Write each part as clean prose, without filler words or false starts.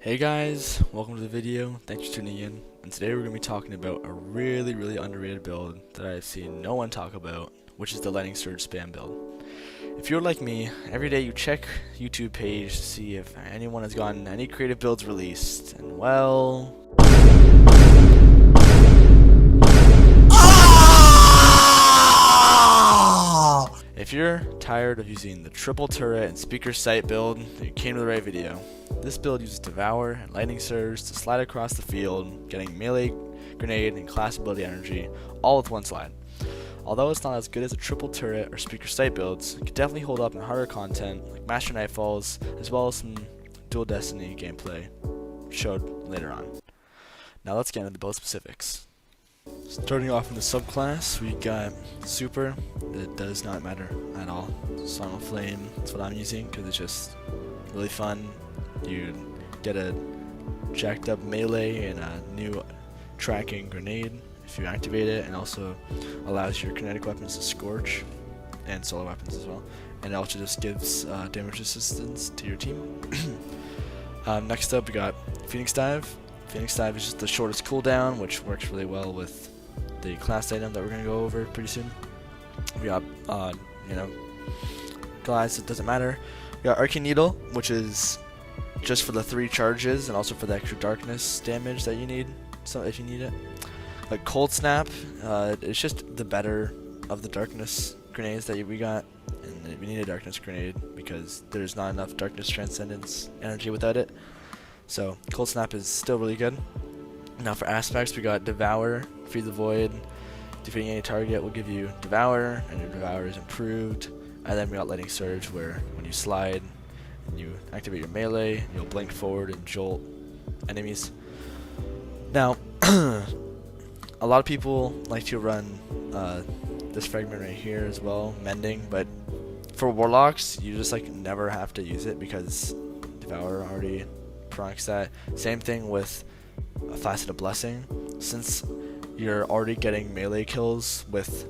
Hey guys, welcome to the video. Thanks for tuning in. And today we're going to be talking about a really underrated build that I've seen no one talk about, which is the Lightning Surge spam build. If you're like me, every day you check YouTube page to see if anyone has gotten any creative builds released, and well, if you're tired of using the triple turret and speaker sight build, then you came to the right video. This build uses Devour and Lightning Surge to slide across the field, getting melee, grenade, and class ability energy all with one slide. Although it's not as good as a triple turret or speaker sight builds, it can definitely hold up in harder content like Master Nightfalls, as well as some Dual Destiny gameplay showed later on. Now let's get into the build specifics. Starting off in the subclass, we got Super. That does not matter at all. Song of Flame, that's what I'm using because it's just really fun. You get a jacked up melee and a new tracking grenade if you activate it, and also allows your kinetic weapons to scorch and solar weapons as well. And it also just gives damage resistance to your team. Next up, we got Phoenix Dive. Phoenix Dive is just the shortest cooldown, which works really well with the class item that we're going to go over pretty soon. We got, Glides, it doesn't matter. We got Arcane Needle, which is just for the 3 charges and also for the extra darkness damage that you need, so if you need it. Like Cold Snap, it's just the better of the darkness grenades that we got, and we need a darkness grenade because there's not enough darkness transcendence energy without it. So Cold Snap is still really good. Now for aspects, we got Devour, Feed the Void. Defeating any target will give you Devour, and your Devour is improved. And then we got Lightning Surge, where when you slide and you activate your melee, you'll blink forward and jolt enemies. Now, a lot of people like to run this fragment right here as well, Mending, but for Warlocks, you just never have to use it because Devour already procs that. Same thing with a Faceted Blessing. Since you're already getting melee kills with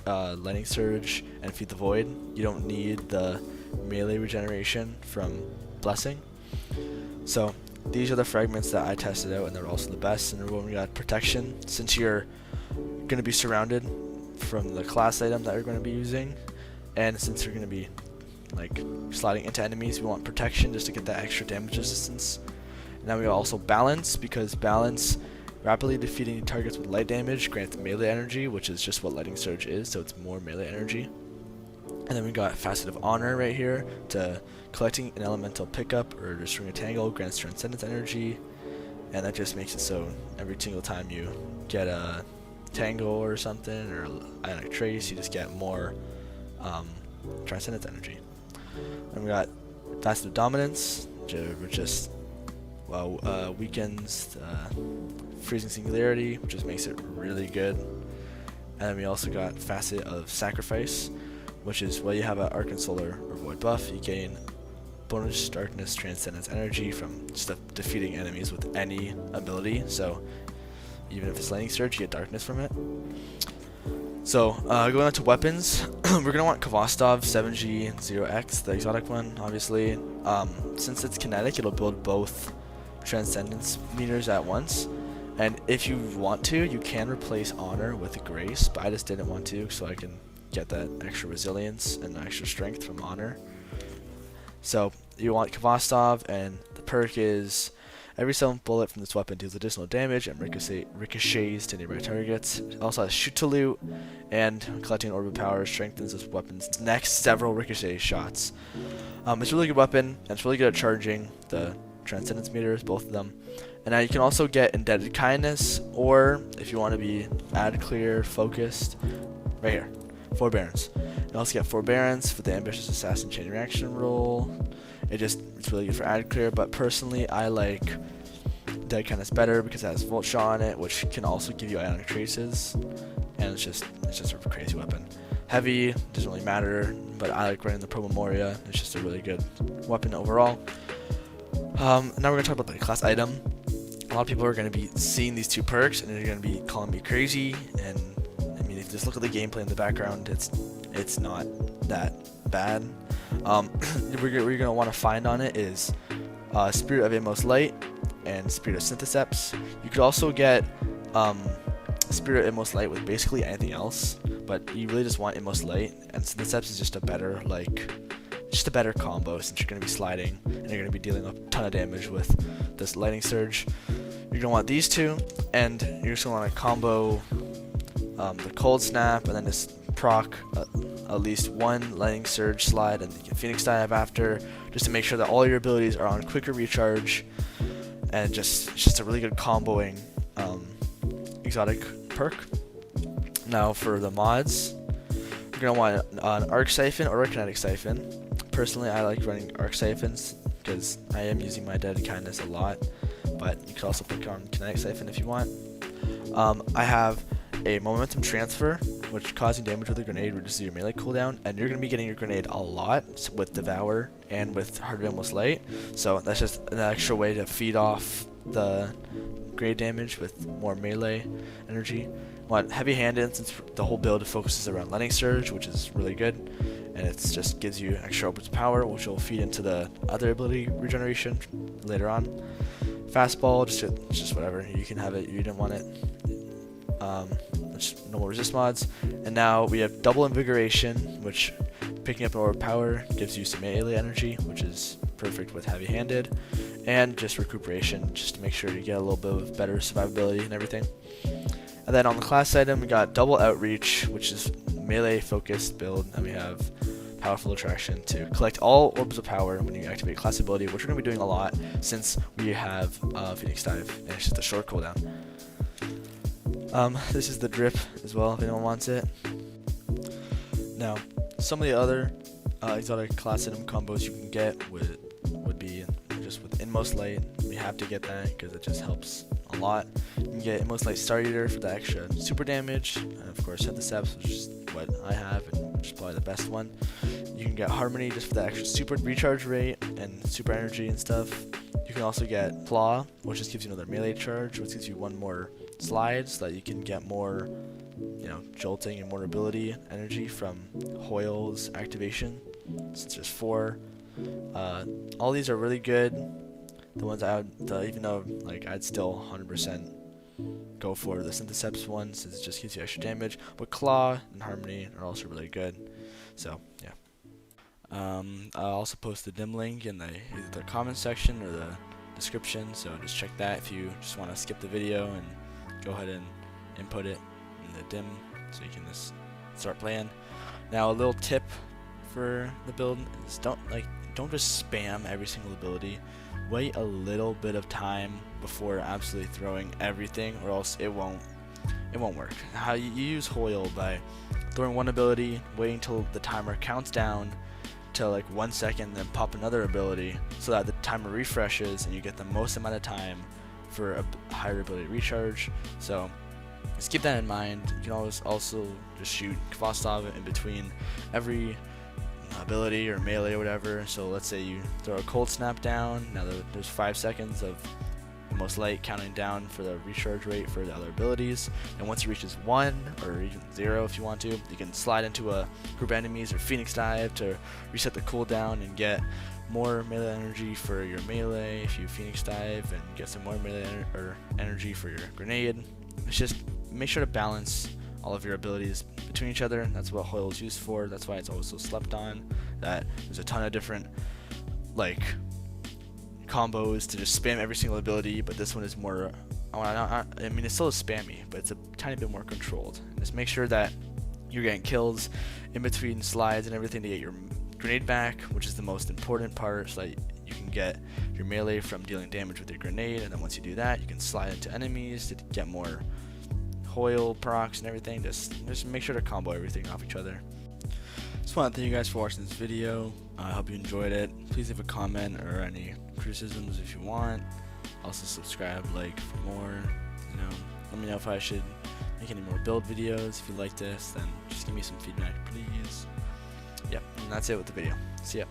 Lightning Surge and Feed the Void, you don't need the melee regeneration from Blessing. So these are the fragments that I tested out, and they're also the best. And when we got Protection, since you're going to be surrounded from the class item that you're going to be using, and since you're going to be sliding into enemies, we want Protection just to get that extra damage resistance. And then we got also Balance, because Balance, rapidly defeating targets with light damage grants melee energy, which is just what Lightning Surge is, so it's more melee energy. And then we got Facet of Honor right here, to collecting an elemental pickup or destroying a tangle grants transcendence energy, and that just makes it so every single time you get a tangle or something, or Ionic Trace, you just get more transcendence energy. And we got Facet of Dominance, which just weakens Freezing Singularity, which just makes it really good. And then we also got Facet of Sacrifice, which is while you have an Arcane Solar or Void buff, you gain bonus Darkness Transcendence energy from just defeating enemies with any ability. So even if it's Lightning Surge, you get Darkness from it. So going on to weapons, we're going to want Kvostov 7G 0X, the exotic one, obviously. Since it's kinetic, it'll build both Transcendence meters at once. And if you want to, you can replace Honor with Grace, but I just didn't want to, so I can get that extra resilience and extra strength from Honor. So you want Kvostov, and the perk is every 7th bullet from this weapon deals additional damage and ricochets to nearby targets. It also has Shoot to Loot, and collecting Orb of Power strengthens this weapon's next several ricochet shots. It's a really good weapon, and it's really good at charging the Transcendence meters, both of them. And now you can also get Indebted Kindness, or if you want to be Ad Clear focused, right here, Forbearance. You also get Forbearance for the Ambitious Assassin Chain Reaction rule. It's really good for Ad Clear, but personally I like Indebted Kindness better because it has Volt Shot on it, which can also give you Ionic Traces, and it's just a crazy weapon. Heavy doesn't really matter, but I like running the Pro Memoria. It's just a really good weapon overall. Now we're going to talk about the class item. A lot of people are going to be seeing these 2 perks, and they're going to be calling me crazy. And I mean, if you just look at the gameplay in the background, it's not that bad. What you're going to want to find on it is Spirit of Inmost Light, and Spirit of Syntheseps. You could also get Spirit of Inmost Light with basically anything else, but you really just want Inmost Light, and Syntheseps is just a better combo since you're going to be sliding and you're going to be dealing a ton of damage with this Lightning Surge. You're going to want these two, and you're just going to want to combo the Cold Snap and then just proc at least one Lightning Surge slide and you can Phoenix Dive after, just to make sure that all your abilities are on quicker recharge, and it's just a really good comboing exotic perk. Now for the mods, you're going to want an Arc Siphon or a Kinetic Siphon. Personally, I like running Arc Siphons because I am using my Deadly Kindness a lot, but you could also pick on Kinetic Siphon if you want. I have a Momentum Transfer, which causing damage with a grenade reduces your melee cooldown, and you're going to be getting your grenade a lot with Devour and with Heart of Inmost Light, so that's just an extra way to feed off the grenade damage with more melee energy. Want heavy-handed since the whole build focuses around Lightning Surge, which is really good, and it just gives you extra opens power, which will feed into the other ability regeneration later on. Fastball, just whatever, you can have it, you didn't want it. Just normal resist mods. And now we have double invigoration, which picking up more power gives you some melee energy, which is perfect with heavy-handed, and just recuperation, just to make sure you get a little bit of better survivability and everything. And then on the class item, we got double outreach, which is melee focused build, and we have powerful attraction to collect all orbs of power when you activate class ability, which we're going to be doing a lot since we have Phoenix Dive, and it's just a short cooldown. This is the drip as well if anyone wants it. Now, some of the other exotic class item combos you can get would be just with Inmost Light. We have to get that because it just helps a lot. You can get Inmost Light Star Eater for the extra super damage, and of course Syntheseps, which is what I have and which is probably the best one. You can get Harmony just for the extra super recharge rate and super energy and stuff. You can also get Claw, which just gives you another melee charge, which gives you one more slide so that you can get more, jolting and more ability energy from Hoyle's activation, since there's 4. All these are really good. The ones even though I'd still 100% go for the Syntheseps one since it just gives you extra damage, but Claw and Harmony are also really good. So yeah. I'll also post the dim link in either the comment section or the description, so just check that if you just want to skip the video and go ahead and input it in the dim so you can just start playing. Now a little tip for the build is don't just spam every single ability. Wait a little bit of time before absolutely throwing everything, or else it won't work. How you use Hoyle by throwing one ability, waiting till the timer counts down to 1 second, then pop another ability so that the timer refreshes and you get the most amount of time for a higher ability recharge. So just keep that in mind. You can always also just shoot Kvostov in between every ability or melee or whatever. So let's say you throw a Cold Snap down, now there's 5 seconds of Most Light counting down for the recharge rate for the other abilities, and once it reaches 1 or even 0 if you want to, you can slide into a group of enemies or Phoenix Dive to reset the cooldown and get more melee energy for your melee if you Phoenix Dive, and get some more melee energy for your grenade. It's just make sure to balance all of your abilities between each other. That's what Hoyle is used for. That's why it's always so slept on, that there's a ton of different combos to just spam every single ability, but this one is more, I mean it's still spammy, but it's a tiny bit more controlled. And just make sure that you're getting kills in between slides and everything to get your grenade back, which is the most important part, so that you can get your melee from dealing damage with your grenade, and then once you do that, you can slide into enemies to get more Hoyle procs and everything. Just make sure to combo everything off each other. Just want to thank you guys for watching this video. I hope you enjoyed it. Please leave a comment or any criticisms if you want. Also subscribe, for more. Let me know if I should make any more build videos. If you like this, then just give me some feedback, please. Yep, and that's it with the video. See ya.